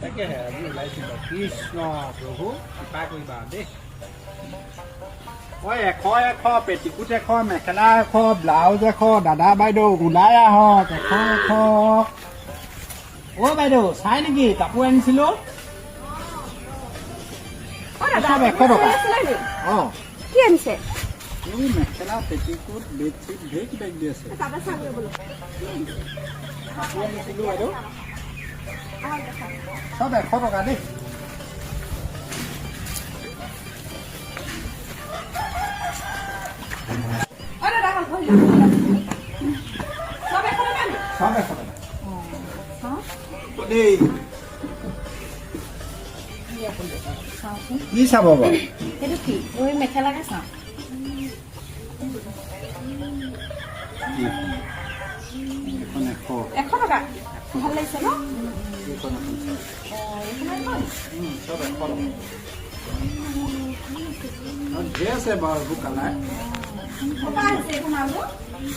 তাকেহে আজি ওলাইছিল কৃষ্ণ প্ৰভু কৃপা কৰিবা দেই ঐ এশ পেটিকুট এশ মেখেলা এশ ব্লাউজ এশ দাদা বাইদেউ ওলাই আহক এশ অ' বাইদেউ চাই নেকি কাপোৰ আনিছিলো চব 100 টকা অঁ কি আনিছে এই মেখেলা পেটিকুট বেডশ্বীট ঢেৰ কিবা কিবি আছে কাপোৰ আনিছিলো বাইদেউ চব 100 টকা দেই সব 100 টকা দেই কি চাব বাৰু সেইটো কি ওই মেখেলাকে চাওঁ এখন 100 টকা ভাল লাগিছে ন চব 100 টকা ঢেৰ আছে বাৰু এইবোৰ কালাৰ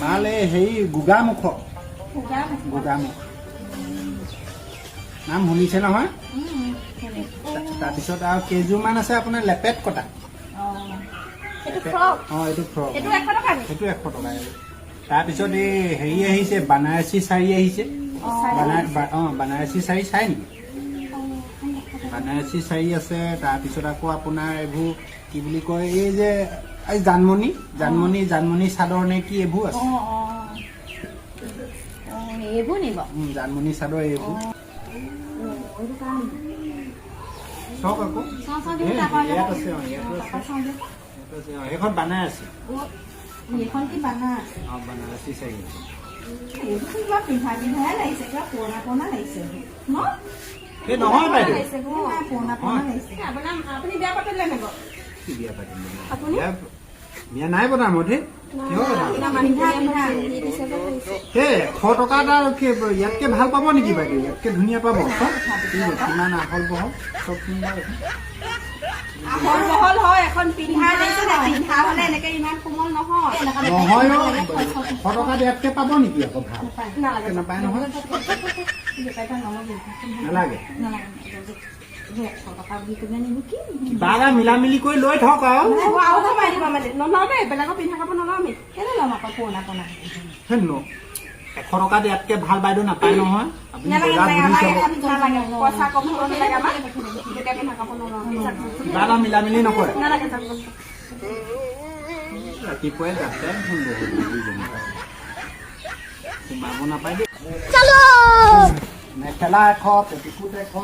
মাল এই হেৰি গোগামুখ নাম শুনিছে নহয় তাৰপিছত আৰু কেইযোৰমান আছে আপোনাৰ লেপেট কটা অঁ এইটো ফ্ৰক সেইটো 100 টকা তাৰপিছত এই হেৰি আহিছে বানাৰসী শাড়ী আহিছে বানাৰসী শাড়ী চাই নেকি বানাৰসী শাড়ী আছে তাৰপিছত আকৌ আপোনাৰ এইবোৰ কি বুলি কয় এই যে এই জানমণি চাদৰ নে কি এইবোৰ আছে জানমণি চাদৰ এইবোৰ চব আকৌ ইয়াত আছে সেইখন বানাৰসী বানাৰসী শাড়ী সেই নহয় বাইদেউ কি বিয়া পাতিম বিয়া নাই পতা মই সেই 100 টকা এটা ইয়াতকে ভাল পাব নেকি বাইদেউ ইয়াতকে ধুনীয়া পাব কিমান আহল বহল চব কিনিবা নহয় 100 টকা ইয়াতকে পাব নেকি আকৌ ভাল নাপায় নহয় নালাগে কিবা এটা মিলা মিলি কৰি লৈ থক আৰু বেলেগৰ পিন্ধা কাপোৰ নলওঁ আমি কেলে ল'ম আকৌ পুৰণা 100 টকা ইয়াতকে ভাল বাইদেউ নাপায় নহয় কিবা এটা মিলা মিলি নকৰে ৰাতিপুৱাই যাতে সোমাব নাপায় দেই মেখেলা 100 পেটিকুট 100